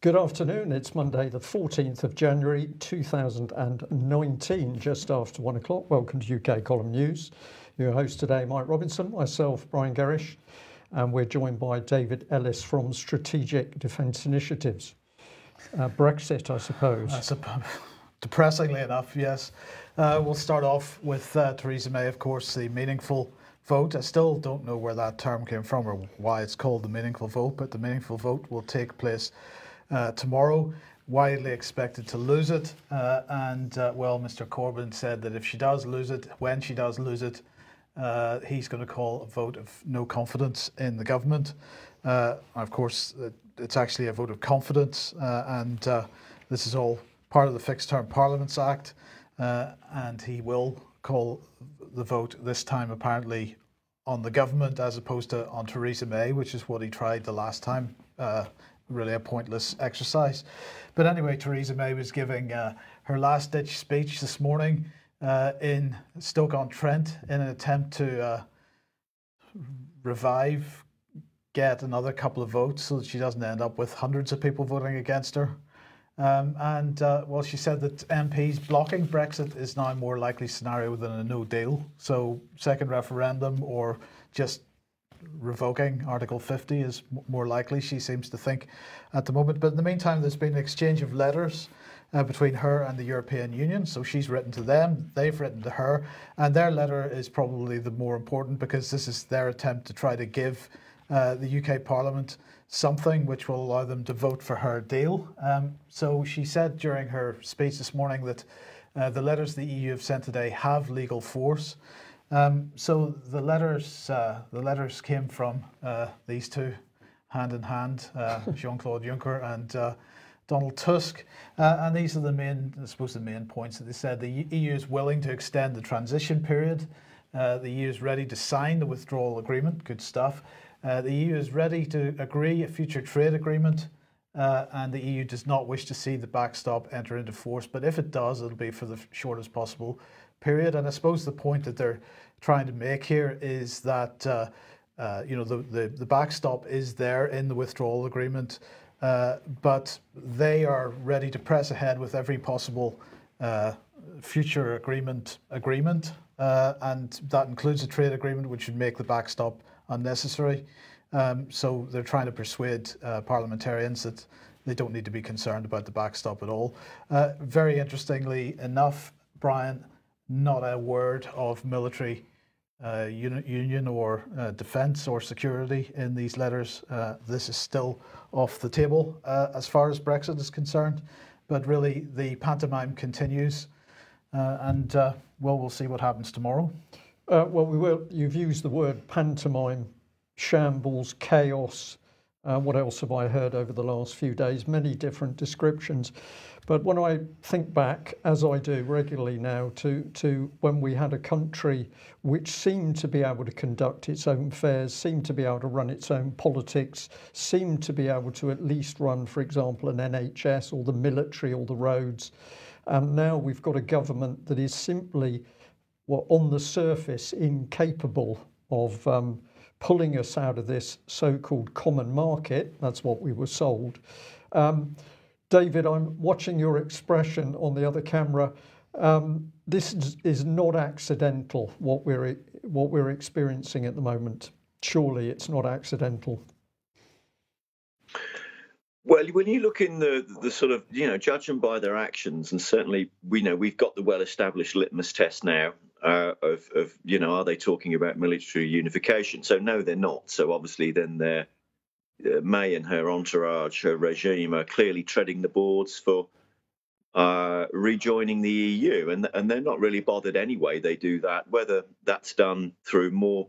Good afternoon. It's Monday, the 14th of January 2019, just after 1 o'clock. Welcome to UK Column News. Your host today, Mike Robinson, myself, Brian Gerrish, and we're joined by David Ellis from Strategic Defence Initiatives. Brexit, I suppose. Depressingly enough, yes. We'll start off with Theresa May, of course, the meaningful vote. I still don't know where that term came from or why it's called the meaningful vote, but the meaningful vote will take place tomorrow, widely expected to lose it. Well, Mr. Corbyn said that if she does lose it, when she does lose it, he's going to call a vote of no confidence in the government. Of course, it's actually a vote of confidence, and this is all part of the Fixed Term Parliaments Act, and he will call the vote this time apparently on the government as opposed to on Theresa May, which is what he tried the last time. Really a pointless exercise. But anyway, Theresa May was giving her last-ditch speech this morning in Stoke-on-Trent in an attempt to get another couple of votes so that she doesn't end up with hundreds of people voting against her. Well, she said that MPs blocking Brexit is now a more likely scenario than a no deal. So second referendum or just revoking Article 50 is more likely, she seems to think at the moment. But in the meantime, there's been an exchange of letters between her and the European Union. So she's written to them, they've written to her, and their letter is probably the more important because this is their attempt to try to give the UK Parliament something which will allow them to vote for her deal. So she said during her speech this morning that the letters the EU have sent today have legal force. So the letters came from these two, hand in hand, Jean-Claude Juncker and Donald Tusk, and these are the main points that they said. The EU is willing to extend the transition period. The EU is ready to sign the withdrawal agreement. Good stuff. The EU is ready to agree a future trade agreement, and the EU does not wish to see the backstop enter into force. But if it does, it'll be for the shortest possible period. And I suppose the point that they're trying to make here is that the backstop is there in the withdrawal agreement, but they are ready to press ahead with every possible future agreement, and that includes a trade agreement, which would make the backstop unnecessary. So they're trying to persuade parliamentarians that they don't need to be concerned about the backstop at all. Very interestingly enough, Brian, not a word of military union or defence or security in these letters. This is still off the table as far as Brexit is concerned. But really, the pantomime continues, and we'll see what happens tomorrow. Well, we will. You've used the word pantomime, shambles, chaos. What else have I heard over the last few days? Many different descriptions. But when I think back, as I do regularly now, to when we had a country which seemed to be able to conduct its own affairs, seemed to be able to run its own politics, seemed to be able to at least run, for example, an NHS or the military or the roads. And now we've got a government that is simply, on the surface, incapable of pulling us out of this so-called common market. That's what we were sold. David, I'm watching your expression on the other camera. This is not accidental, what we're experiencing at the moment. Surely it's not accidental. Well, when you look in the sort of, judge them by their actions, and certainly we've got the well-established litmus test now of are they talking about military unification? So no, they're not. So obviously then May and her entourage, her regime, are clearly treading the boards for rejoining the EU, and they're not really bothered anyway. They do that, whether that's done through more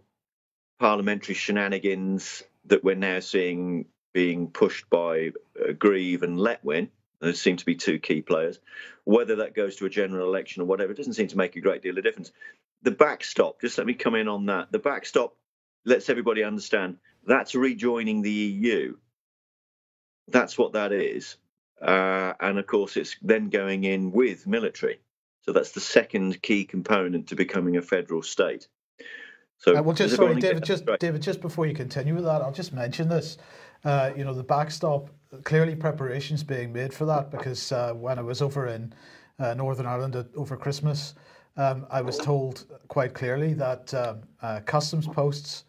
parliamentary shenanigans that we're now seeing being pushed by Grieve and Letwin. Those seem to be two key players. Whether that goes to a general election or whatever, it doesn't seem to make a great deal of difference. The backstop, just let me come in on that. The backstop lets everybody understand that's rejoining the EU. That's what that is. And of course, it's then going in with military. So that's the second key component to becoming a federal state. So, well, just does sorry, everyone David. get that straight? David, just before you continue with that, I'll just mention this. You know, the backstop. Clearly, preparations being made for that, because when I was over in Northern Ireland over Christmas, I was told quite clearly that customs posts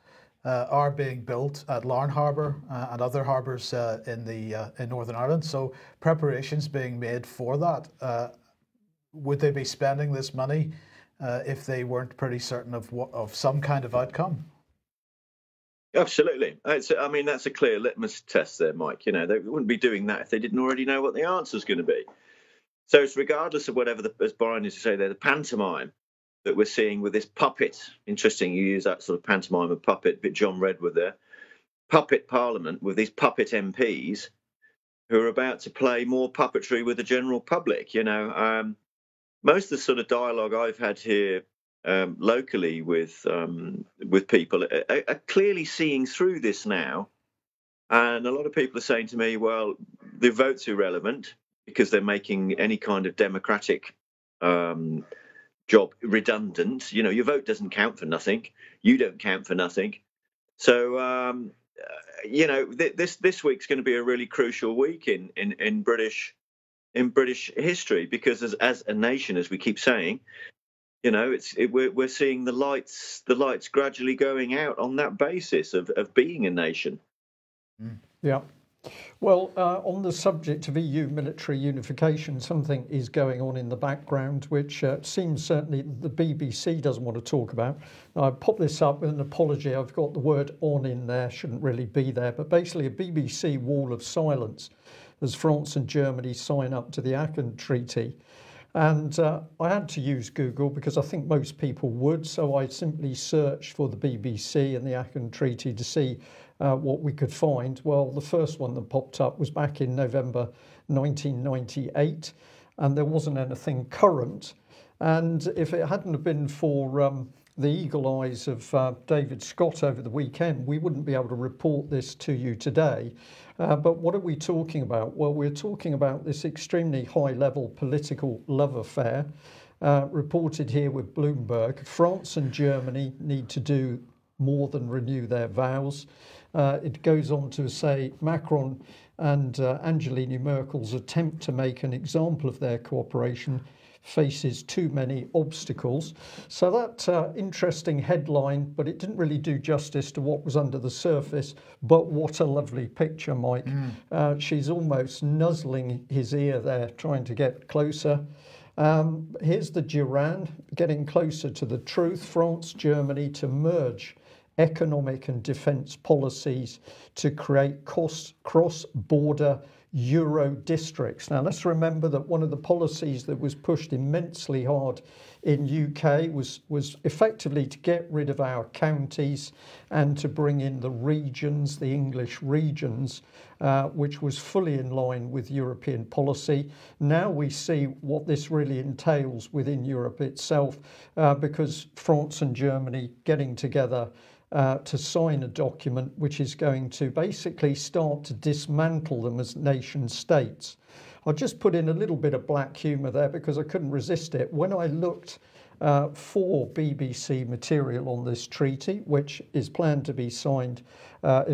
are being built at Larne Harbour and other harbours in Northern Ireland. So preparations being made for that. Would they be spending this money if they weren't pretty certain of some kind of outcome? Absolutely. I mean, that's a clear litmus test there, Mike. You know, they wouldn't be doing that if they didn't already know what the answer is going to be. So it's regardless of whatever, as Brian used to say there, the pantomime that we're seeing with this puppet. Interesting, you use that sort of pantomime of puppet, bit John Redwood there. Puppet Parliament with these puppet MPs who are about to play more puppetry with the general public. You know, most of the sort of dialogue I've had here locally with people are clearly seeing through this now, and a lot of people are saying to me, "Well, the vote's irrelevant because they're making any kind of democratic job redundant. You know, your vote doesn't count for nothing. You don't count for nothing." So, you know, this week's going to be a really crucial week in British history, because as a nation, as we keep saying, you know, we're seeing the lights gradually going out on that basis of being a nation. Yeah. Well, on the subject of EU military unification, something is going on in the background, which seems certainly the BBC doesn't want to talk about. I pop this up with an apology. I've got the word "on" in there, shouldn't really be there, but basically a BBC wall of silence as France and Germany sign up to the Aachen Treaty. And I had to use Google because I think most people would. So I simply searched for the BBC and the Aachen Treaty to see what we could find. Well, the first one that popped up was back in November 1998, and there wasn't anything current. And if it hadn't have been for the eagle eyes of David Scott over the weekend, we wouldn't be able to report this to you today. But what are we talking about? Well, we're talking about this extremely high-level political love affair, reported here with Bloomberg. France and Germany need to do more than renew their vows. It goes on to say Macron and Angela Merkel's attempt to make an example of their cooperation faces too many obstacles. So that interesting headline, but it didn't really do justice to what was under the surface. But what a lovely picture, Mike. She's almost nuzzling his ear there, trying to get closer. Here's the Duran, getting closer to the truth. France, Germany to merge economic and defence policies to create cross-border Euro districts. Now let's remember that one of the policies that was pushed immensely hard in UK was effectively to get rid of our counties and to bring in the regions, the English regions, which was fully in line with European policy. Now we see what this really entails within Europe itself, because France and Germany getting together to sign a document which is going to basically start to dismantle them as nation states. I'll just put in a little bit of black humour there because I couldn't resist it. When I looked for BBC material on this treaty, which is planned to be signed,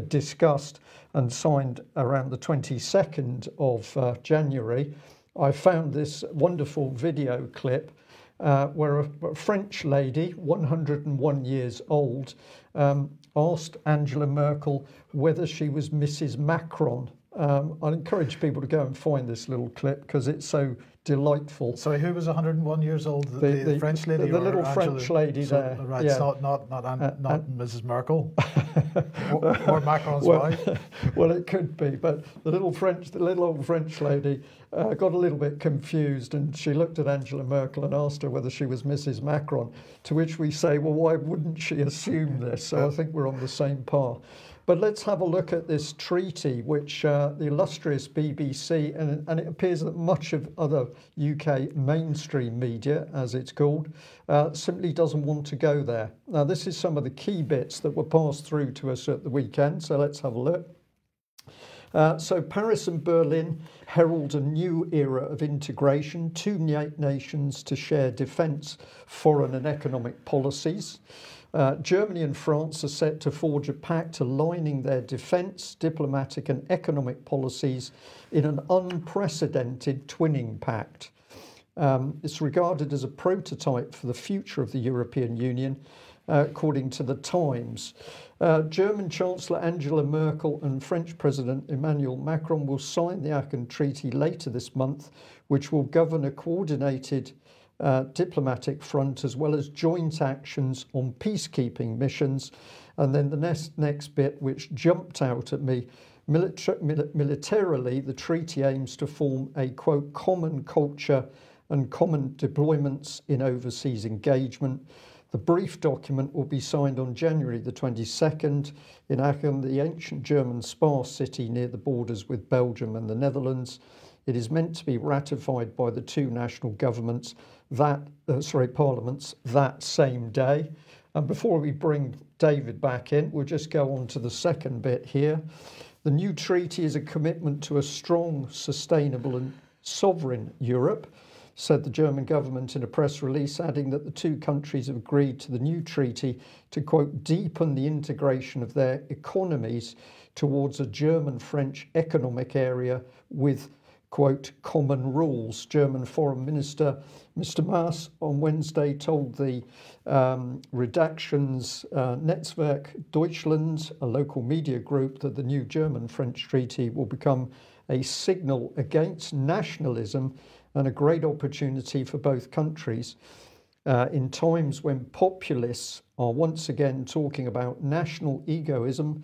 discussed and signed around the 22nd of January, I found this wonderful video clip where a French lady, 101 years old, asked Angela Merkel whether she was Mrs. Macron. I'd encourage people to go and find this little clip because it's so delightful. Sorry, who was 101 years old? The French lady? The little French lady there. Right, yeah. It's not Mrs. Merkel or Macron's wife. Well, it could be, but the little old French lady got a little bit confused, and she looked at Angela Merkel and asked her whether she was Mrs. Macron. To which we say, well, why wouldn't she assume this? So I think we're on the same path. But let's have a look at this treaty, which the illustrious BBC, and it appears that much of other UK mainstream media, as it's called, simply doesn't want to go there. Now, this is some of the key bits that were passed through to us at the weekend, so let's have a look. So Paris and Berlin herald a new era of integration, two nations to share defence, foreign and economic policies. Germany and France are set to forge a pact aligning their defence, diplomatic and economic policies in an unprecedented twinning pact. It's regarded as a prototype for the future of the European Union, according to the Times. German Chancellor Angela Merkel and French President Emmanuel Macron will sign the Aachen Treaty later this month, which will govern a coordinated diplomatic front as well as joint actions on peacekeeping missions. And then the next bit, which jumped out at me, militarily, the treaty aims to form a, quote, common culture and common deployments in overseas engagement. The brief document will be signed on January the 22nd in Aachen, the ancient German spa city near the borders with Belgium and the Netherlands. It is meant to be ratified by the two national governments parliaments that same day. And before we bring David back in, we'll just go on to the second bit here. The new treaty is a commitment to a strong, sustainable and sovereign Europe, said the German government in a press release, adding that the two countries have agreed to the new treaty to, quote, deepen the integration of their economies towards a German-French economic area with, quote, common rules. German Foreign Minister Mr. Maas on Wednesday told the Redaktions Netzwerk Deutschland, a local media group, that the new German-French treaty will become a signal against nationalism and a great opportunity for both countries in times when populists are once again talking about national egoism.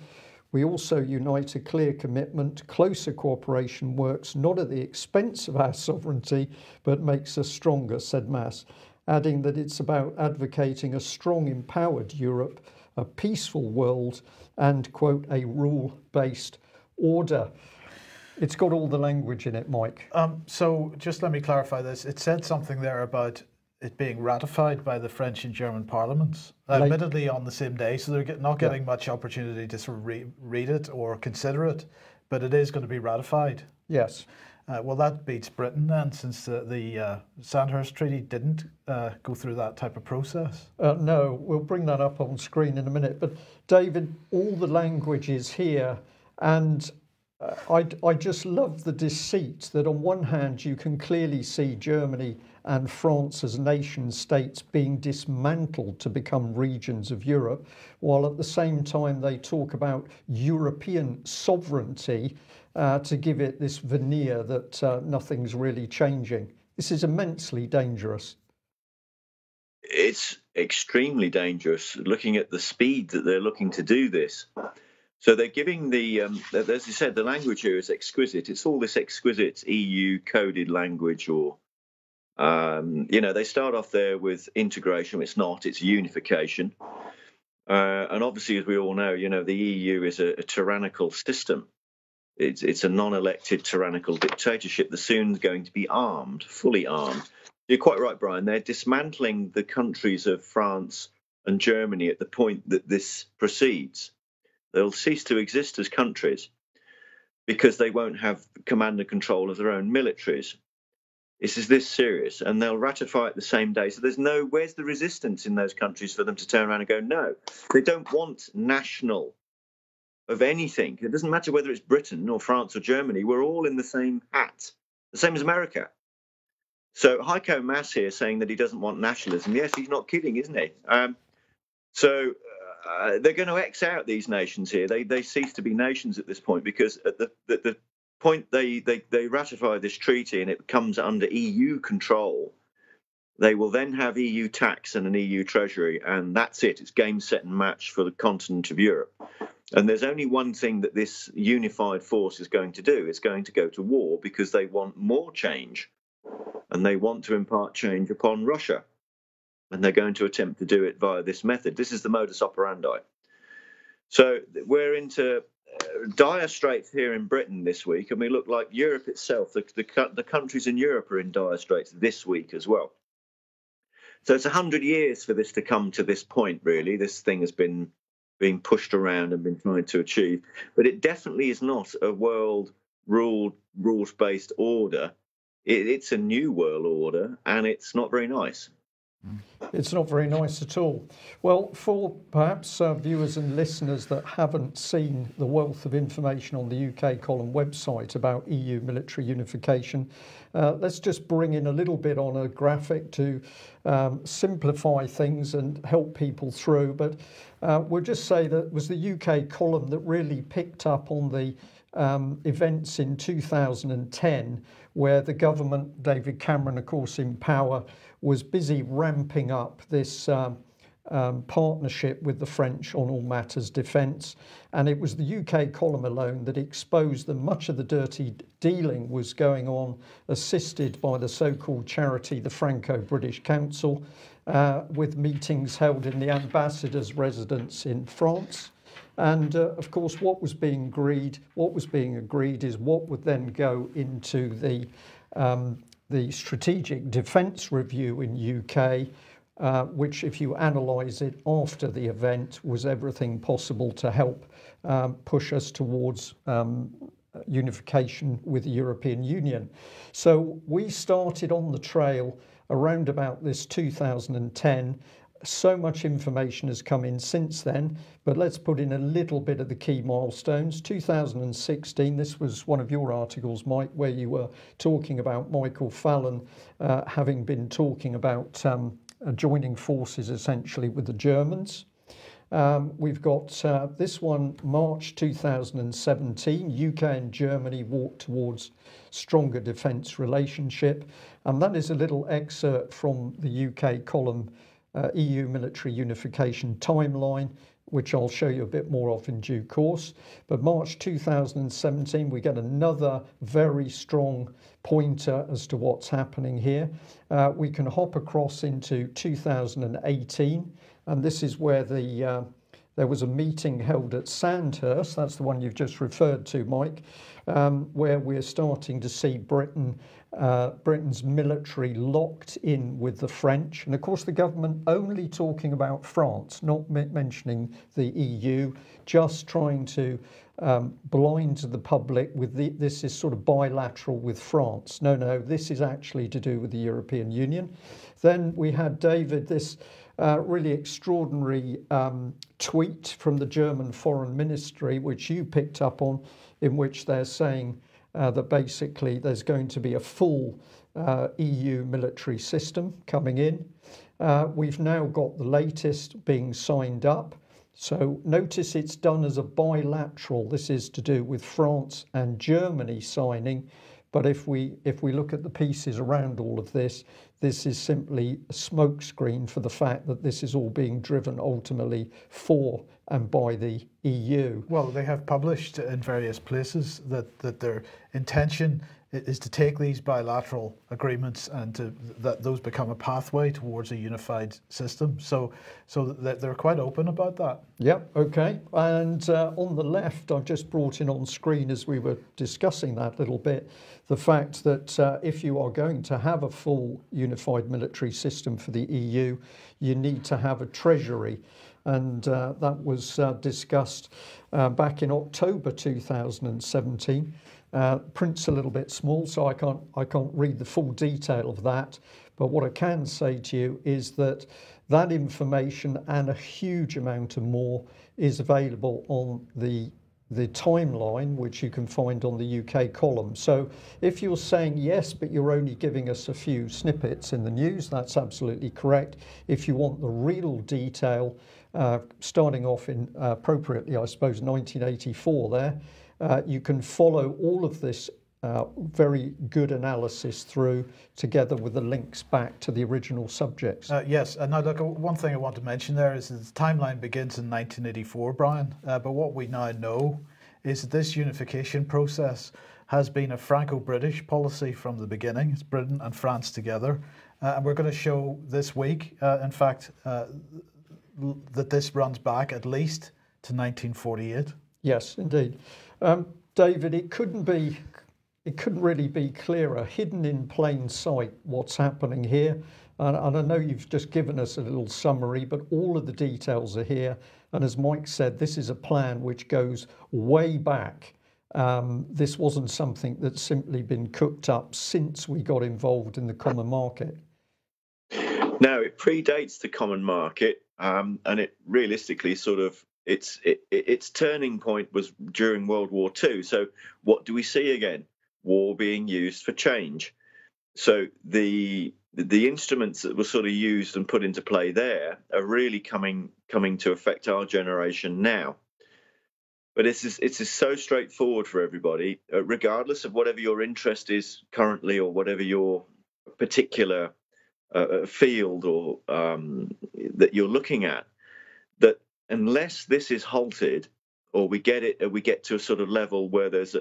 We also unite a clear commitment. Closer cooperation works not at the expense of our sovereignty, but makes us stronger, said Maas, adding that it's about advocating a strong, empowered Europe, a peaceful world, and, quote, a rule-based order. It's got all the language in it, Mike. So just let me clarify this. It said something there about it being ratified by the French and German parliaments, admittedly on the same day, so they're not getting much opportunity to sort of read it or consider it, but it is going to be ratified. Yes. Well, that beats Britain then, since the Sandhurst Treaty didn't go through that type of process. No, we'll bring that up on screen in a minute. But David, all the language is here, and I just love the deceit that on one hand you can clearly see Germany and France as nation states being dismantled to become regions of Europe, while at the same time they talk about European sovereignty to give it this veneer that nothing's really changing. This is immensely dangerous. It's extremely dangerous looking at the speed that they're looking to do this. So they're giving as you said, the language here is exquisite. It's all this exquisite EU coded language, or, they start off there with integration. It's not, it's unification. And obviously, as we all know, the EU is a tyrannical system. It's a non-elected tyrannical dictatorship that's soon going to be armed, fully armed. You're quite right, Brian. They're dismantling the countries of France and Germany at the point that this proceeds. They'll cease to exist as countries because they won't have command and control of their own militaries. This is this serious, and they'll ratify it the same day. So where's the resistance in those countries for them to turn around and go, no, they don't want national of anything. It doesn't matter whether it's Britain or France or Germany. We're all in the same hat, the same as America. So Heiko Maas here saying that he doesn't want nationalism. Yes, he's not kidding, isn't he? They're going to X out these nations here. They cease to be nations at this point, because at the point they ratify this treaty and it comes under EU control, they will then have EU tax and an EU treasury, and that's it. It's game, set and match for the continent of Europe. And there's only one thing that this unified force is going to do. It's going to go to war because they want more change, and they want to impart change upon Russia. And they're going to attempt to do it via this method. This is the modus operandi. So we're into dire straits here in Britain this week, and we look like Europe itself. The countries in Europe are in dire straits this week as well. So it's 100 years for this to come to this point, really. This thing has been being pushed around and been trying to achieve. But it definitely is not a world rules-based order. It's a new world order, and it's not very nice. It's not very nice at all. Well, for perhaps viewers and listeners that haven't seen the wealth of information on the UK Column website about EU military unification, let's just bring in a little bit on a graphic to simplify things and help people through. But we'll just say that it was the UK Column that really picked up on the events in 2010, where the government, David Cameron, of course, in power, was busy ramping up this partnership with the French on all matters defence. And it was the UK Column alone that exposed that much of the dirty dealing was going on, assisted by the so-called charity, the Franco-British Council, with meetings held in the ambassador's residence in France. And of course, what was being agreed is what would then go into the Strategic Defence Review in UK, which, if you analyse it after the event, was everything possible to help push us towards unification with the European Union. So we started on the trail around about this 2010. So much information has come in since then, but let's put in a little bit of the key milestones. 2016, this was one of your articles, Mike, where you were talking about Michael Fallon having been talking about joining forces essentially with the Germans. We've got this one, March 2017, UK and Germany walk towards stronger defence relationship. And that is a little excerpt from the UK Column EU military unification timeline, which I'll show you a bit more of in due course. But March 2017, we get another very strong pointer as to what's happening here. We can hop across into 2018, and this is where there was a meeting held at Sandhurst, that's the one you've just referred to, Mike, where we're starting to see Britain's military locked in with the French. And of course, the government only talking about France, not mentioning the EU, just trying to blind the public with this is sort of bilateral with France. No, this is actually to do with the European Union. Then we had, David, this really extraordinary tweet from the German Foreign Ministry, which you picked up on, in which they're saying that basically there's going to be a full EU military system coming in. We've now got the latest being signed up. So notice it's done as a bilateral. This is to do with France and Germany signing. But if we look at the pieces around all of this, this is simply a smokescreen for the fact that this is all being driven ultimately for and by the EU. Well, they have published in various places that their intention is to take these bilateral agreements and that those become a pathway towards a unified system. So they're quite open about that. Yep, okay. And on the left, I've just brought in on screen as we were discussing that little bit, the fact that if you are going to have a full unified military system for the EU, you need to have a treasury. And that was discussed back in October 2017. Print's a little bit small, so I can't read the full detail of that. But what I can say to you is that that information and a huge amount of more is available on the timeline, which you can find on the UK Column. So if you're saying yes, but you're only giving us a few snippets in the news, that's absolutely correct. If you want the real detail, starting off in appropriately, I suppose, 1984 there, you can follow all of this very good analysis through, together with the links back to the original subjects. Yes, and now look, one thing I want to mention there is that the timeline begins in 1984, Brian, but what we now know is that this unification process has been a Franco-British policy from the beginning. It's Britain and France together, and we're going to show this week, in fact, that this runs back at least to 1948. Yes, indeed. David, it couldn't really be clearer, hidden in plain sight what's happening here. And I know you've just given us a little summary, but all of the details are here. And as Mike said, this is a plan which goes way back. This wasn't something that's simply been cooked up since we got involved in the common market. No, it predates the common market, and it realistically sort of its turning point was during World War II. So what do we see again? War being used for change. So the instruments that were sort of used and put into play there are really coming to affect our generation now. But it's so straightforward for everybody, regardless of whatever your interest is currently or whatever your particular field or that you're looking at. That unless this is halted, or we get to a sort of level where there's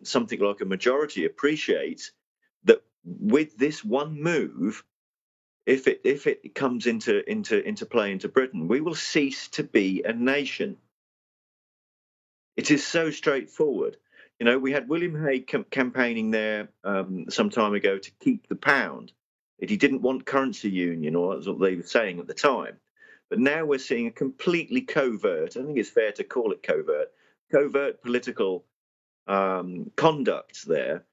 something like a majority appreciates that with this one move, if it comes into play into Britain, we will cease to be a nation. It is so straightforward. You know, we had William Hague campaigning there some time ago to keep the pound. He didn't want currency union, or that's what they were saying at the time. But now we're seeing a completely covert, I think it's fair to call it covert political conduct there,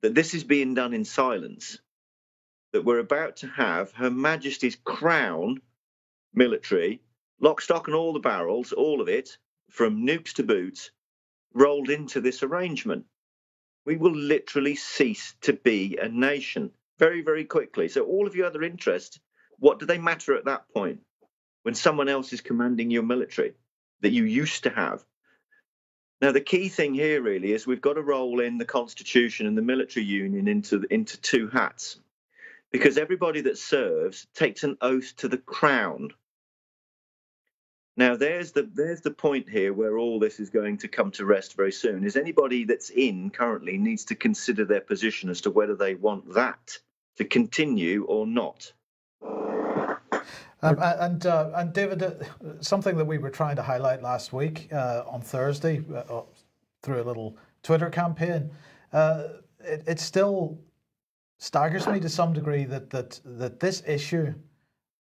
that this is being done in silence, that we're about to have Her Majesty's Crown military, lock, stock and all the barrels, all of it, from nukes to boots, rolled into this arrangement. We will literally cease to be a nation very, very quickly. So all of your other interests, what do they matter at that point when someone else is commanding your military that you used to have? Now, the key thing here really is we've got to roll in the Constitution and the military union into two hats, because everybody that serves takes an oath to the Crown. Now, there's the point here where all this is going to come to rest very soon, is anybody that's in currently needs to consider their position as to whether they want that to continue or not. And David, something that we were trying to highlight last week on Thursday through a little Twitter campaign, it still staggers me to some degree that this issue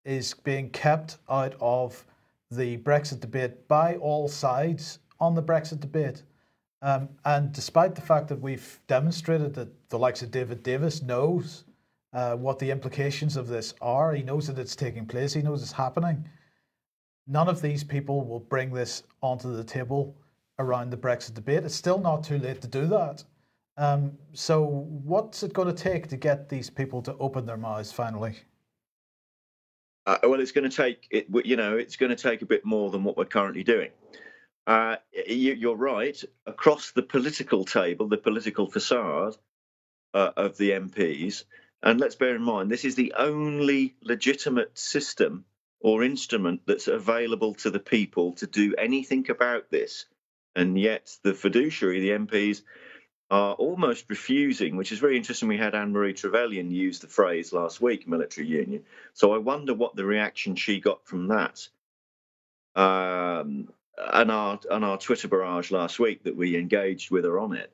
is being kept out of the Brexit debate by all sides on the Brexit debate. And despite the fact that we've demonstrated that the likes of David Davis knows what the implications of this are, he knows that it's taking place, he knows it's happening, none of these people will bring this onto the table around the Brexit debate. It's still not too late to do that. So what's it going to take to get these people to open their mouths finally? Well, it's going to take it's going to take a bit more than what we're currently doing. You're right. Across the political table, the political facade of the MPs, and let's bear in mind, this is the only legitimate system or instrument that's available to the people to do anything about this. And yet the fiduciary, the MPs, are almost refusing, which is very interesting. We had Anne-Marie Trevelyan use the phrase last week, military union. So I wonder what the reaction she got from that. And our Twitter barrage last week that we engaged with her on it,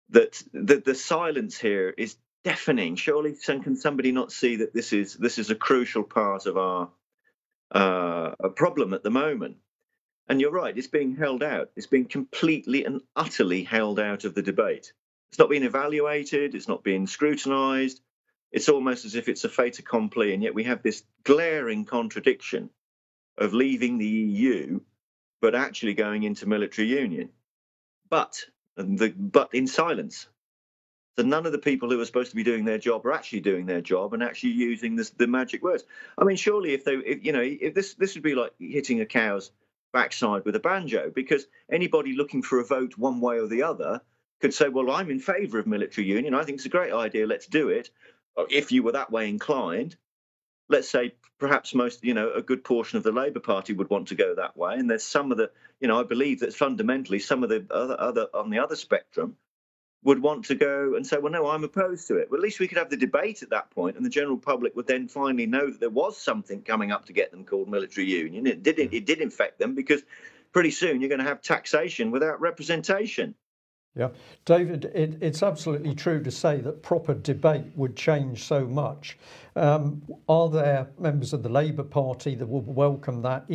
that the silence here is deafening. Surely can somebody not see that this is a crucial part of our problem at the moment? And you're right, it's being held out. It's being completely and utterly held out of the debate. It's not being evaluated. It's not being scrutinised. It's almost as if it's a fait accompli. And yet we have this glaring contradiction of leaving the EU, but actually going into military union. But in silence. So none of the people who are supposed to be doing their job are actually doing their job and actually using the magic words. I mean, surely if this would be like hitting a cow's backside with a banjo, because anybody looking for a vote one way or the other could say, well, I'm in favour of military union. I think it's a great idea. Let's do it. Or if you were that way inclined, let's say perhaps a good portion of the Labour Party would want to go that way. And there's some of the, I believe that fundamentally some of the other on the other spectrum would want to go and say, well, no, I'm opposed to it. Well, at least we could have the debate at that point, and the general public would then finally know that there was something coming up to get them called military union. It did infect them, because pretty soon you're going to have taxation without representation. Yeah, David, it's absolutely true to say that proper debate would change so much. Are there members of the Labour Party that will welcome that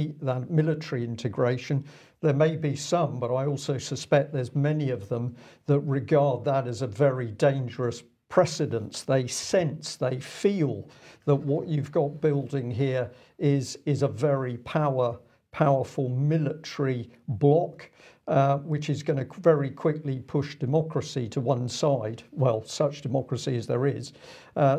military integration? There may be some, but I also suspect there's many of them that regard that as a very dangerous precedence. They sense, they feel that what you've got building here is a very powerful military bloc. Which is going to very quickly push democracy to one side. Well, such democracy as there is.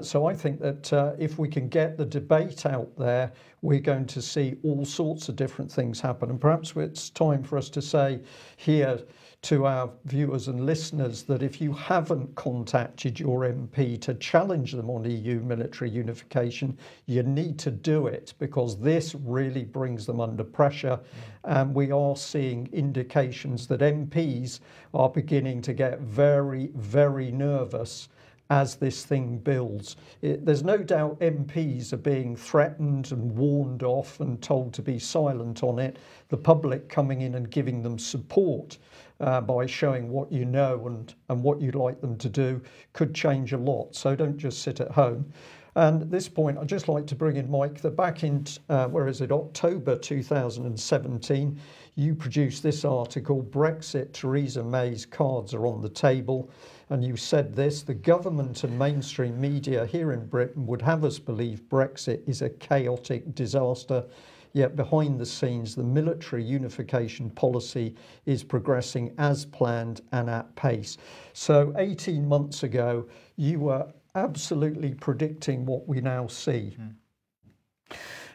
So I think that if we can get the debate out there, we're going to see all sorts of different things happen. And perhaps it's time for us to say here to our viewers and listeners that if you haven't contacted your MP to challenge them on EU military unification, you need to do it, because this really brings them under pressure. And we are seeing indications that MPs are beginning to get very, very nervous as this thing builds. There's no doubt MPs are being threatened and warned off and told to be silent on it. The public coming in and giving them support by showing what you know and what you'd like them to do could change a lot. So don't just sit at home. And at this point, I'd just like to bring in Mike, that back in, October 2017, you produced this article, Brexit, Theresa May's cards are on the table. And you said this: the government and mainstream media here in Britain would have us believe Brexit is a chaotic disaster. Yet behind the scenes, the military unification policy is progressing as planned and at pace. So 18 months ago, you were absolutely predicting what we now see.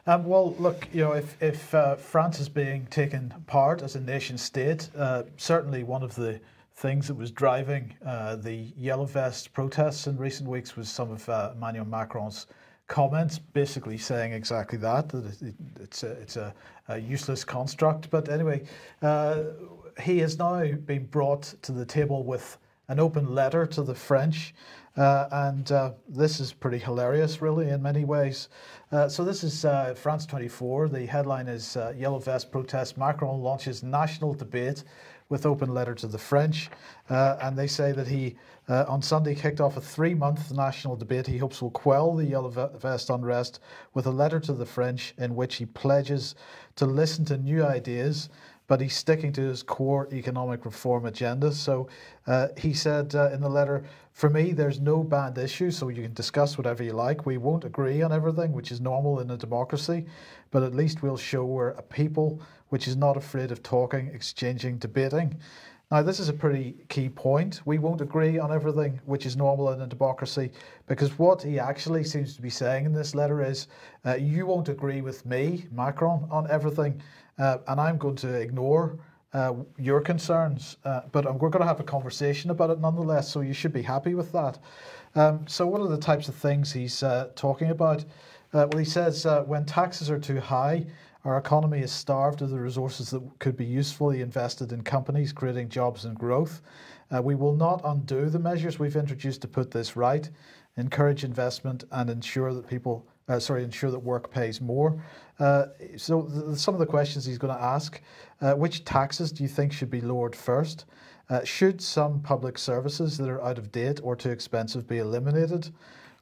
Well, look, if France is being taken apart as a nation state, certainly one of the things that was driving the Yellow Vest protests in recent weeks was some of Emmanuel Macron's comments, basically saying exactly that it's a useless construct. But anyway, he has now been brought to the table with an open letter to the French, and this is pretty hilarious, really, in many ways. So this is France 24. The headline is Yellow Vest Protest, Macron launches national debate with open letter to the French. And they say that he, on Sunday, kicked off a 3-month national debate he hopes will quell the Yellow Vest unrest with a letter to the French in which he pledges to listen to new ideas, but he's sticking to his core economic reform agenda. So he said in the letter, for me, there's no banned issue, so you can discuss whatever you like. We won't agree on everything, which is normal in a democracy, but at least we'll show we're a people which is not afraid of talking, exchanging, debating. Now, this is a pretty key point. We won't agree on everything, which is normal in a democracy, because what he actually seems to be saying in this letter is, you won't agree with me, Macron, on everything, and I'm going to ignore your concerns, but we're going to have a conversation about it nonetheless, so you should be happy with that. So what are the types of things he's talking about? Well, he says, when taxes are too high, our economy is starved of the resources that could be usefully invested in companies, creating jobs and growth. We will not undo the measures we've introduced to put this right, encourage investment and ensure that work pays more. So some of the questions he's going to ask, which taxes do you think should be lowered first? Should some public services that are out of date or too expensive be eliminated?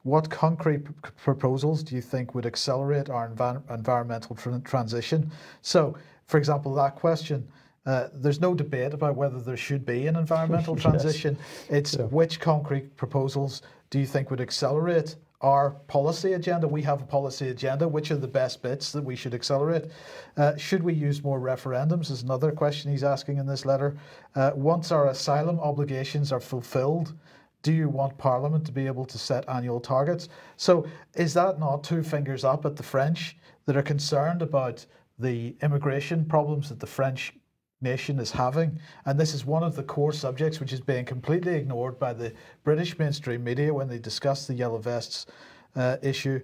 What concrete proposals do you think would accelerate our environmental transition? So, for example, that question, there's no debate about whether there should be an environmental transition. It's which concrete proposals do you think would accelerate our policy agenda? We have a policy agenda. Which are the best bits that we should accelerate? Should we use more referendums is another question he's asking in this letter. Once our asylum obligations are fulfilled, do you want Parliament to be able to set annual targets? So is that not two fingers up at the French that are concerned about the immigration problems that the French nation is having? And this is one of the core subjects which is being completely ignored by the British mainstream media when they discuss the Yellow Vests issue.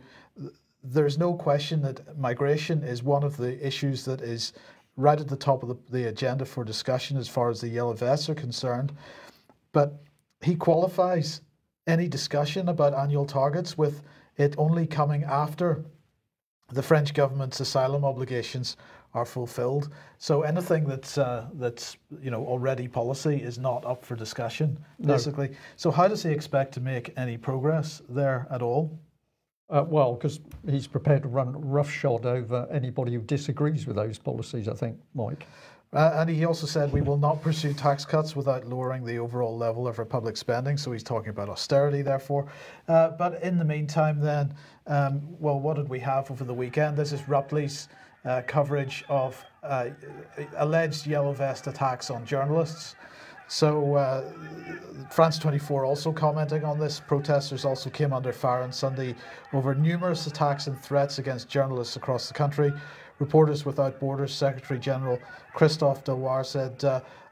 There's no question that migration is one of the issues that is right at the top of the agenda for discussion as far as the Yellow Vests are concerned. But he qualifies any discussion about annual targets with it only coming after the French government's asylum obligations are fulfilled. So anything that's already policy is not up for discussion, basically. No. So how does he expect to make any progress there at all? Well, because he's prepared to run roughshod over anybody who disagrees with those policies, I think, Mike. And he also said we will not pursue tax cuts without lowering the overall level of our public spending. So he's talking about austerity, therefore. But in the meantime, then, well, what did we have over the weekend? This is Rupley's coverage of alleged yellow vest attacks on journalists. So France 24 also commenting on this. Protesters also came under fire on Sunday over numerous attacks and threats against journalists across the country. Reporters Without Borders Secretary General Christophe Deloire said,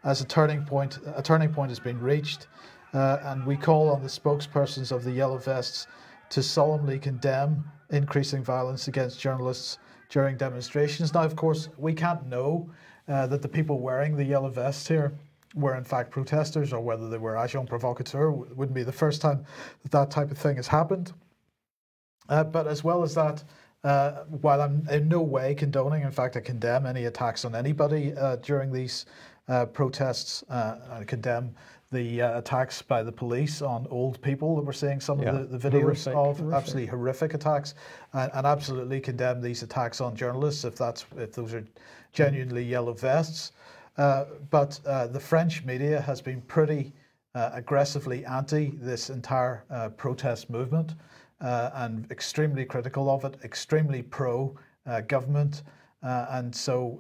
as a turning point has been reached, and we call on the spokespersons of the Yellow Vests to solemnly condemn increasing violence against journalists during demonstrations. Now, of course, we can't know that the people wearing the yellow vests here were in fact protesters, or whether they were agents provocateurs. It wouldn't be the first time that that type of thing has happened. But as well as that, while I'm in no way condoning, in fact I condemn any attacks on anybody during these protests, I condemn the attacks by the police on old people that we're seeing some of the videos of, absolutely horrific attacks, and absolutely condemn these attacks on journalists if those are genuinely yellow vests. But the French media has been pretty aggressively anti this entire protest movement, and extremely critical of it, extremely pro government, and so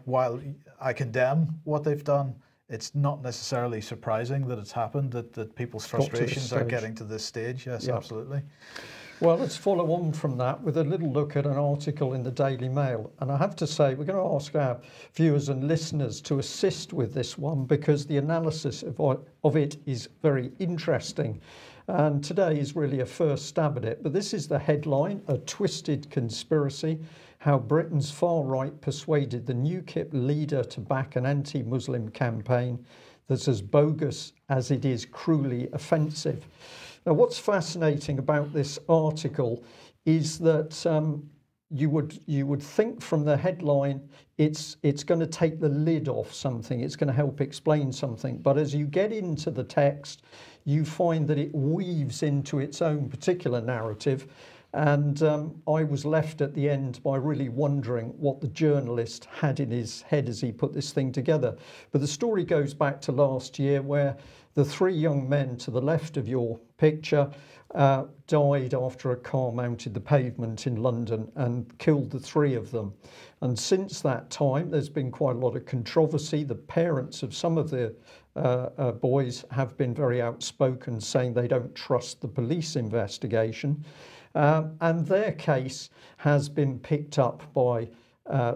while I condemn what they've done, it's not necessarily surprising that it's happened, that people's frustrations are getting to this stage. Yes, yeah. Absolutely. Well, let's follow on from that with a little look at an article in the Daily Mail. And I have to say, we're going to ask our viewers and listeners to assist with this one, because the analysis of it is very interesting. And today is really a first stab at it. But this is the headline: A Twisted Conspiracy, How Britain's Far Right Persuaded the UKIP Leader to Back an Anti-Muslim Campaign That's as Bogus as It Is Cruelly Offensive. Now, what's fascinating about this article is that you would think from the headline it's going to take the lid off something, it's going to help explain something. But as you get into the text, you find that it weaves into its own particular narrative. And I was left at the end by really wondering what the journalist had in his head as he put this thing together. But the story goes back to last year, where the three young men to the left of your picture died after a car mounted the pavement in London and killed the three of them. And since that time, there's been quite a lot of controversy. The parents of some of the boys have been very outspoken, saying they don't trust the police investigation. And their case has been picked up by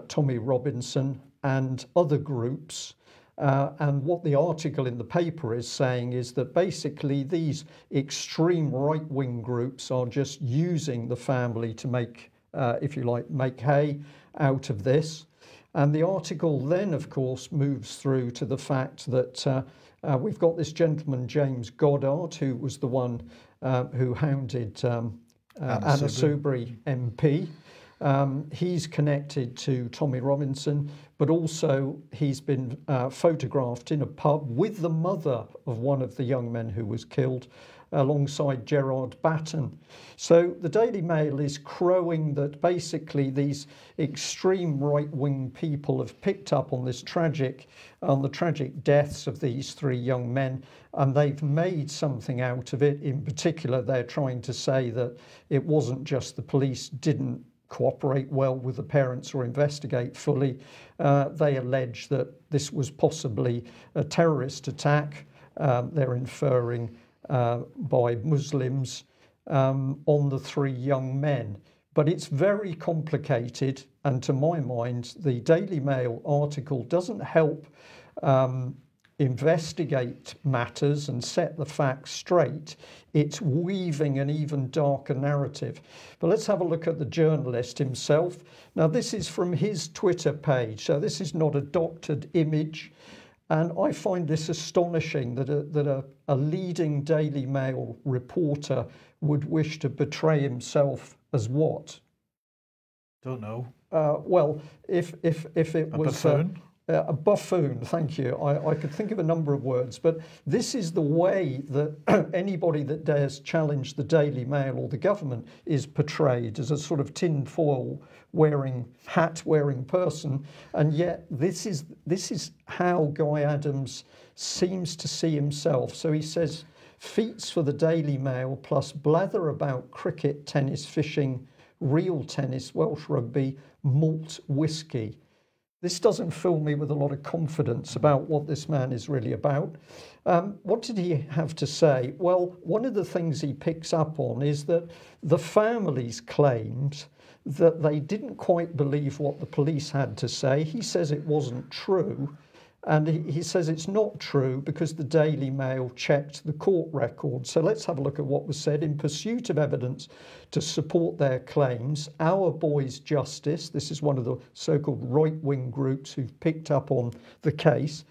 Tommy Robinson and other groups. And what the article in the paper is saying is that basically these extreme right-wing groups are just using the family to make, if you like, make hay out of this. And the article then, of course, moves through to the fact that we've got this gentleman, James Goddard, who was the one who hounded Anna Soubry MP. He's connected to Tommy Robinson, but also he's been photographed in a pub with the mother of one of the young men who was killed, alongside Gerard Batten. So the Daily Mail is crowing that basically these extreme right-wing people have picked up on the tragic deaths of these three young men, and they've made something out of it. In particular, they're trying to say that it wasn't just the police didn't cooperate well with the parents or investigate fully. They allege that this was possibly a terrorist attack. They're inferring by Muslims on the three young men. But it's very complicated, and to my mind, the Daily Mail article doesn't help investigate matters and set the facts straight. It's weaving an even darker narrative. But let's have a look at the journalist himself. Now, this is from his Twitter page, so this is not a doctored image. And I find this astonishing that a leading Daily Mail reporter would wish to portray himself as what? Don't know. Well, if it A was buffoon? a buffoon, thank you. I could think of a number of words, but this is the way that anybody that dares challenge the Daily Mail or the government is portrayed, as a sort of tinfoil wearing, hat wearing person. And yet this is how Guy Adams seems to see himself. So he says, feats for the Daily Mail plus blather about cricket, tennis, fishing, real tennis, Welsh rugby, malt whiskey. This doesn't fill me with a lot of confidence about what this man is really about. What did he have to say? Well, one of the things he picks up on is that the families claimed that they didn't quite believe what the police had to say. He says it wasn't true. And he says it's not true because the Daily Mail checked the court record. So let's have a look at what was said. In pursuit of evidence to support their claims, Our Boys Justice, this is one of the so-called right-wing groups who've picked up on the case,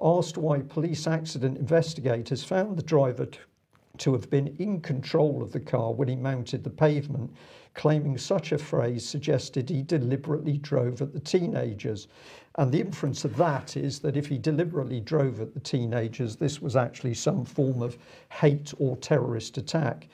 asked why police accident investigators found the driver to have been in control of the car when he mounted the pavement, claiming such a phrase suggested he deliberately drove at the teenagers. And the inference of that is that if he deliberately drove at the teenagers, this was actually some form of hate or terrorist attack.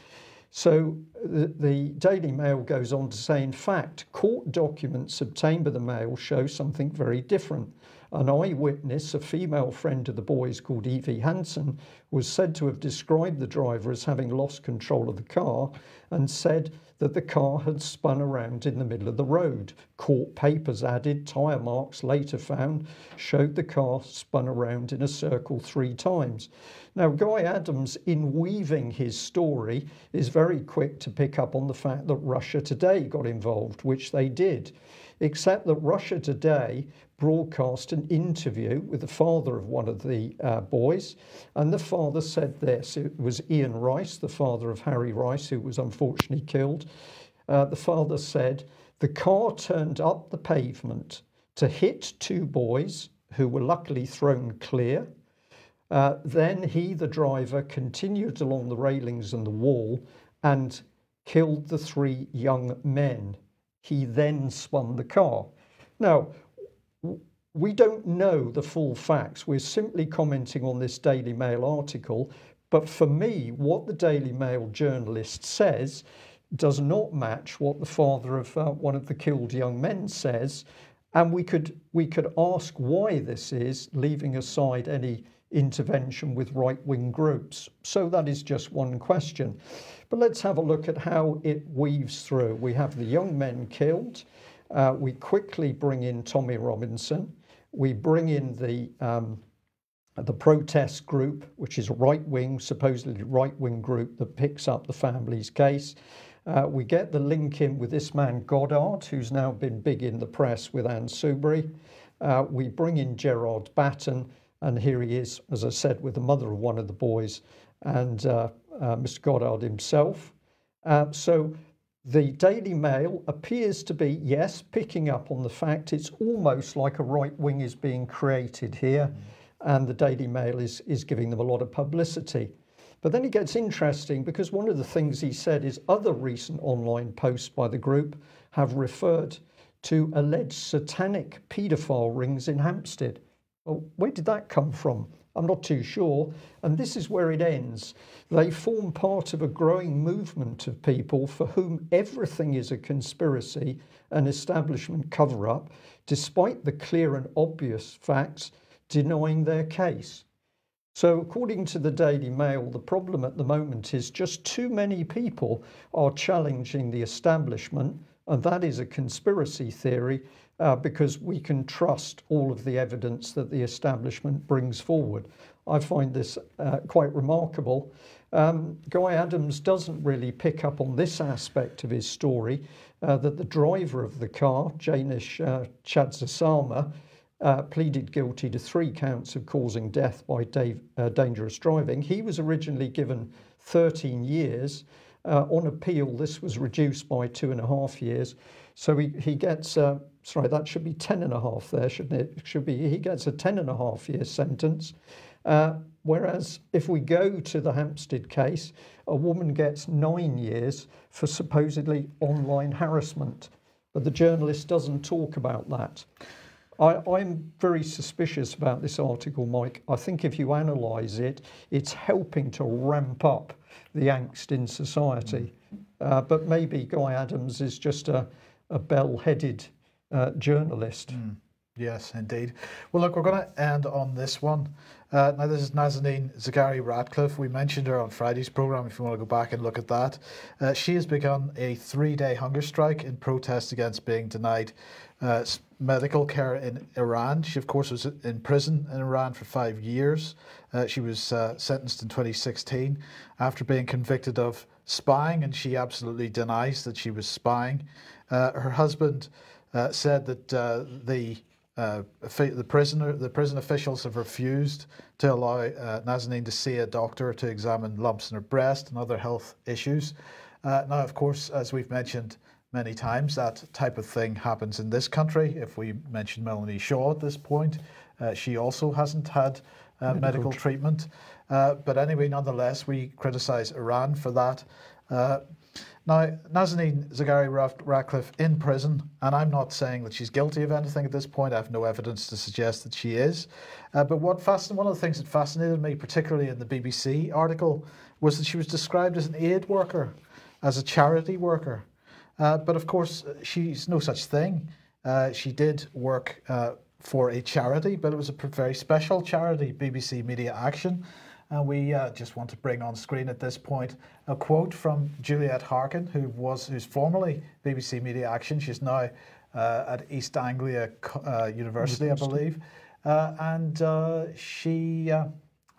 So the Daily Mail goes on to say, in fact, court documents obtained by the Mail show something very different. An eyewitness, a female friend of the boys called Evie Hansen, was said to have described the driver as having lost control of the car and said that the car had spun around in the middle of the road. Court papers added, tyre marks later found, showed the car spun around in a circle 3 times. Now, Guy Adams, in weaving his story, is very quick to pick up on the fact that Russia Today got involved, which they did, except that Russia Today broadcast an interview with the father of one of the boys, and the father said this. It was Ian Rice, the father of Harry Rice, who was unfortunately killed. The father said, the car turned up the pavement to hit 2 boys who were luckily thrown clear. Then he, the driver, continued along the railings and the wall and killed the 3 young men. He then spun the car. Now, we don't know the full facts. We're simply commenting on this Daily Mail article. But for me, what the Daily Mail journalist says does not match what the father of one of the killed young men says. And we could ask why this is, leaving aside any intervention with right-wing groups. So that is just one question. But let's have a look at how it weaves through. We have the young men killed. We quickly bring in Tommy Robinson. We bring in the protest group, which is right-wing, supposedly right-wing group that picks up the family's case. We get the link in with this man Goddard, who's now been big in the press with Anne Soubry. We bring in Gerard Batten, and here he is, as I said, with the mother of one of the boys and Mr. Goddard himself. So the Daily Mail appears to be, yes, picking up on the fact it's almost like a right wing is being created here, and the Daily Mail is giving them a lot of publicity. But then it gets interesting because one of the things he said is other recent online posts by the group have referred to alleged satanic paedophile rings in Hampstead. Well, where did that come from? I'm not too sure. And this is where it ends. They form part of a growing movement of people for whom everything is a conspiracy, an establishment cover-up, despite the clear and obvious facts denying their case. So according to the Daily Mail, the problem at the moment is just too many people are challenging the establishment, and that is a conspiracy theory because we can trust all of the evidence that the establishment brings forward. I find this quite remarkable. Guy Adams doesn't really pick up on this aspect of his story, that the driver of the car, Janesh Chadsasama, pleaded guilty to 3 counts of causing death by dangerous driving. He was originally given 13 years. On appeal, this was reduced by 2.5 years. So he gets, sorry, that should be 10.5 there, shouldn't it? It should be, he gets a 10.5 year sentence. Whereas if we go to the Hampstead case, a woman gets 9 years for supposedly online harassment. but the journalist doesn't talk about that. I'm very suspicious about this article, Mike. I think if you analyse it, it's helping to ramp up the angst in society. But maybe Guy Adams is just a bell-headed journalist. Yes, indeed. Well, look, we're going to end on this one. Now, this is Nazanin Zaghari-Ratcliffe. We mentioned her on Friday's programme, if you want to go back and look at that. She has begun a 3-day hunger strike in protest against being denied medical care in Iran. She, of course, was in prison in Iran for 5 years. She was sentenced in 2016 after being convicted of spying, and she absolutely denies that she was spying. Her husband said that the prison officials have refused to allow Nazanin to see a doctor to examine lumps in her breast and other health issues. Now, of course, as we've mentioned many times, that type of thing happens in this country. If we mention Melanie Shaw at this point, she also hasn't had medical treatment. But anyway, nonetheless, we criticise Iran for that. Now, Nazanin Zaghari-Ratcliffe in prison, and I'm not saying that she's guilty of anything at this point. I have no evidence to suggest that she is. But one of the things that fascinated me, particularly in the BBC article, was that she was described as an aid worker, as a charity worker. But of course, she's no such thing. She did work for a charity, but it was a very special charity, BBC Media Action. And we just want to bring on screen at this point a quote from Juliet Harkin, who's formerly BBC Media Action. She's now at East Anglia University, I believe. And she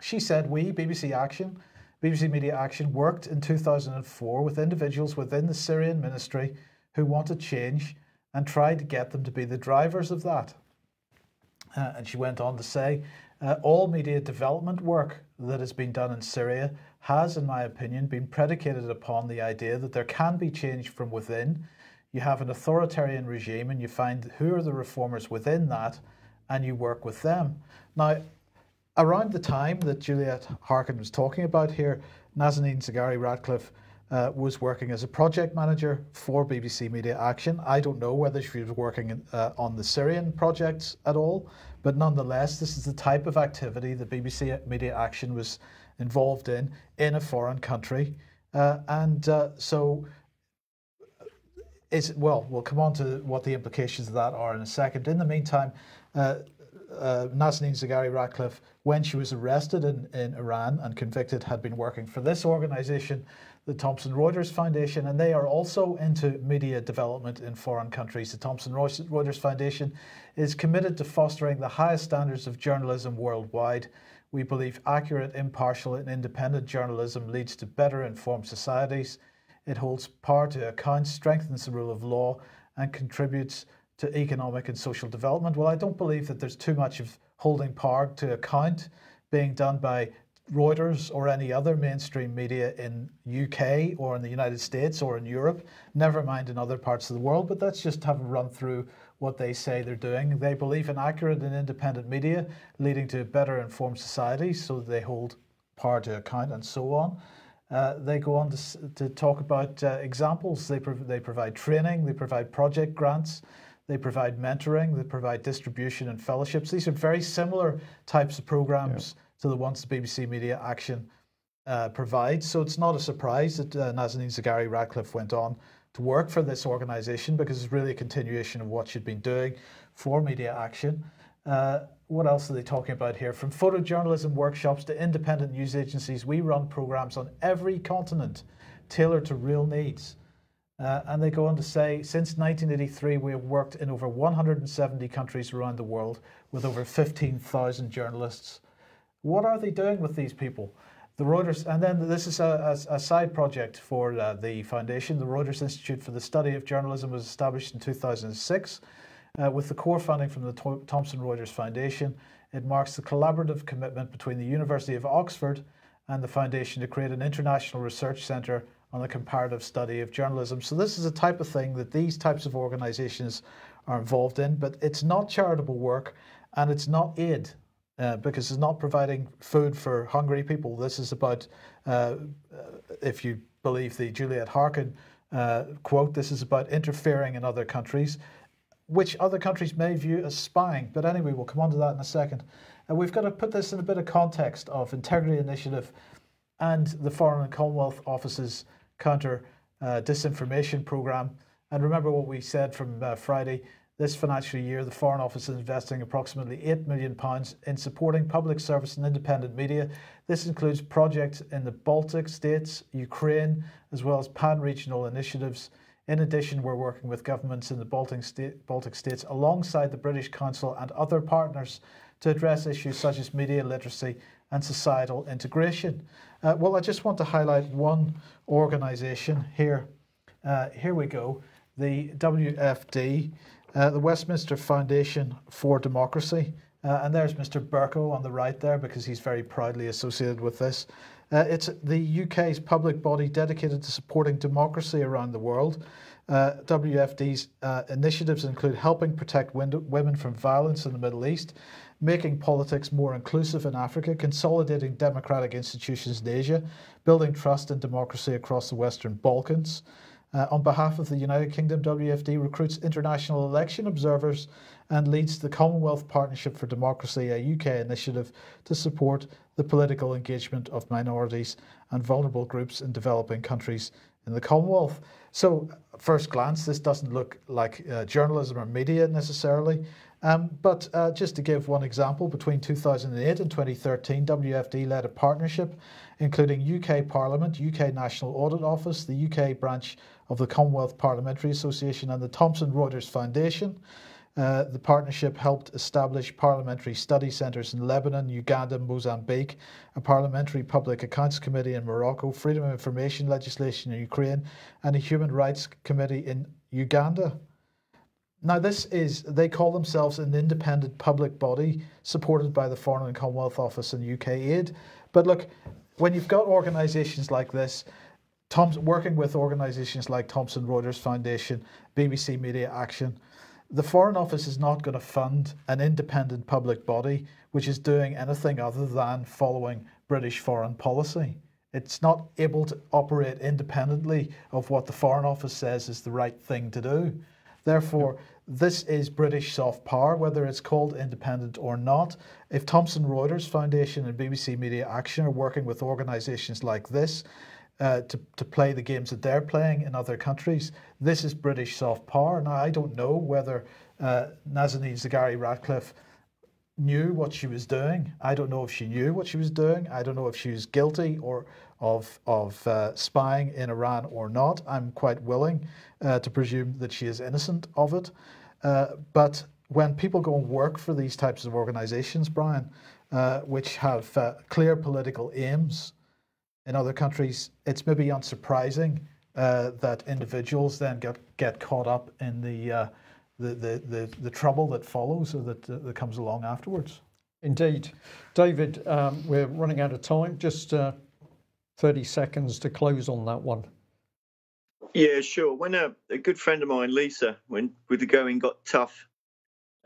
said, BBC Media Action worked in 2004 with individuals within the Syrian ministry who wanted change and tried to get them to be the drivers of that. And she went on to say, all media development work that has been done in Syria has, in my opinion, been predicated upon the idea that there can be change from within. You have an authoritarian regime and you find who are the reformers within that and you work with them. Now, around the time that Juliet Harkin was talking about here, Nazanin Zaghari-Ratcliffe was working as a project manager for BBC Media Action. I don't know whether she was working on the Syrian projects at all, but nonetheless, this is the type of activity that BBC Media Action was involved in a foreign country. So we'll come on to what the implications of that are in a second. In the meantime, Nazanin Zaghari-Ratcliffe, when she was arrested in Iran and convicted, had been working for this organisation, the Thomson Reuters Foundation, and they are also into media development in foreign countries. The Thomson Reuters Foundation is committed to fostering the highest standards of journalism worldwide. We believe accurate, impartial and independent journalism leads to better informed societies. It holds power to account, strengthens the rule of law and contributes to economic and social development. Well, I don't believe that there's too much of holding power to account being done by Reuters or any other mainstream media in UK or in the United States or in Europe, never mind in other parts of the world. But let's just have a run through what they say they're doing. They believe in accurate and independent media leading to better informed societies, so they hold power to account and so on. They go on to talk about examples. They provide training, they provide project grants, they provide mentoring, they provide distribution and fellowships. These are very similar types of programs to the ones the BBC Media Action provides. So it's not a surprise that Nazanin Zaghari-Ratcliffe went on to work for this organisation, because it's really a continuation of what she'd been doing for Media Action. What else are they talking about here? From photojournalism workshops to independent news agencies, we run programmes on every continent tailored to real needs. And they go on to say, since 1983, we have worked in over 170 countries around the world with over 15,000 journalists. What are they doing with these people? The Reuters, and then this is a side project for the foundation. The Reuters Institute for the Study of Journalism was established in 2006 with the core funding from the Thomson Reuters Foundation. It marks the collaborative commitment between the University of Oxford and the foundation to create an international research centre on the comparative study of journalism. So this is a type of thing that these types of organisations are involved in, but it's not charitable work and it's not aid. Because it's not providing food for hungry people. This is about, if you believe the Juliet Harkin quote, this is about interfering in other countries, which other countries may view as spying. But anyway, we'll come on to that in a second. And we've got to put this in a bit of context of Integrity Initiative and the Foreign and Commonwealth Office's counter disinformation program. And remember what we said from Friday. This financial year, the Foreign Office is investing approximately £8 million in supporting public service and independent media. This includes projects in the Baltic states, Ukraine, as well as pan-regional initiatives. In addition, we're working with governments in the Baltic states alongside the British Council and other partners to address issues such as media literacy and societal integration. Well, I just want to highlight one organisation here. Here we go, the WFD. The Westminster Foundation for Democracy, and there's Mr. Bercow on the right there because he's very proudly associated with this. It's the UK's public body dedicated to supporting democracy around the world. WFD's initiatives include helping protect women from violence in the Middle East, making politics more inclusive in Africa, consolidating democratic institutions in Asia, building trust and democracy across the Western Balkans. On behalf of the United Kingdom, WFD recruits international election observers and leads the Commonwealth Partnership for Democracy, a UK initiative to support the political engagement of minorities and vulnerable groups in developing countries in the Commonwealth. So, at first glance, this doesn't look like journalism or media necessarily. But just to give one example, between 2008 and 2013, WFD led a partnership including UK Parliament, UK National Audit Office, the UK branch of the Commonwealth Parliamentary Association and the Thomson Reuters Foundation. The partnership helped establish parliamentary study centres in Lebanon, Uganda, Mozambique, a parliamentary public accounts committee in Morocco, freedom of information legislation in Ukraine, and a human rights committee in Uganda. Now they call themselves an independent public body supported by the Foreign and Commonwealth Office and UK Aid. But look, when you've got organisations like this, working with organisations like Thomson Reuters Foundation, BBC Media Action, the Foreign Office is not going to fund an independent public body which is doing anything other than following British foreign policy. It's not able to operate independently of what the Foreign Office says is the right thing to do. Therefore, this is British soft power, whether it's called independent or not. If Thomson Reuters Foundation and BBC Media Action are working with organisations like this to play the games that they're playing in other countries, this is British soft power. Now, I don't know whether Nazanin Zaghari-Ratcliffe knew what she was doing. I don't know if she knew what she was doing. I don't know if she was guilty or of spying in Iran or not. I'm quite willing to presume that she is innocent of it. But when people go and work for these types of organisations, Brian, which have clear political aims in other countries, it's maybe unsurprising that individuals then get caught up in the trouble that follows or that comes along afterwards. Indeed. David, we're running out of time. Just 30 seconds to close on that one. Yeah, sure. When a good friend of mine, Lisa, when with the going got tough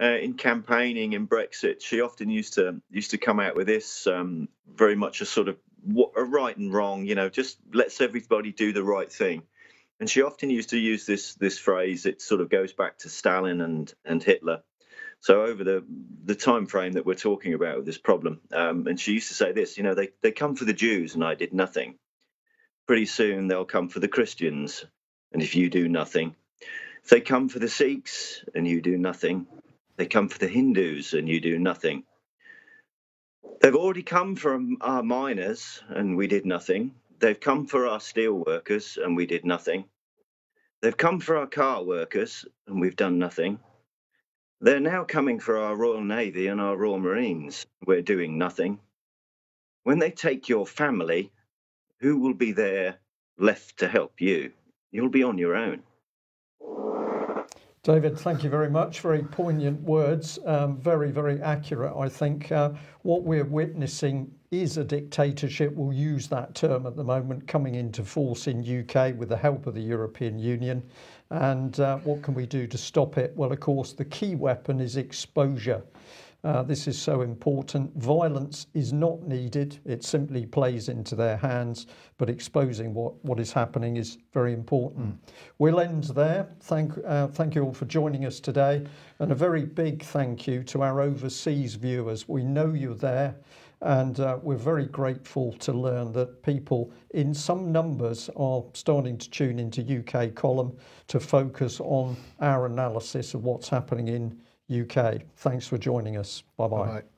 in campaigning in Brexit, she often used to come out with this very much a sort of a right and wrong, just let's everybody do the right thing. And she often used to use this phrase. It sort of goes back to Stalin and Hitler. So over the time frame that we're talking about with this problem, and she used to say this, they come for the Jews and I did nothing. Pretty soon they'll come for the Christians, and if you do nothing. If they come for the Sikhs and you do nothing, they come for the Hindus and you do nothing. They've already come for our miners and we did nothing. They've come for our steel workers and we did nothing. They've come for our car workers and we've done nothing. They're now coming for our Royal Navy and our Royal Marines. We're doing nothing. When they take your family, who will be there left to help you? You'll be on your own. David, thank you very much. Very poignant words, very, very accurate, I think. What we're witnessing is a dictatorship. We'll use that term at the moment, coming into force in UK with the help of the European Union. And what can we do to stop it? Well, of course, the key weapon is exposure. This is so important. Violence is not needed. It simply plays into their hands, but exposing what is happening is very important. We'll end there. Thank you all for joining us today, and a very big thank you to our overseas viewers. We know you're there, and we're very grateful to learn that people in some numbers are starting to tune into UK Column to focus on our analysis of what's happening in UK. Thanks for joining us. Bye-bye. Bye-bye.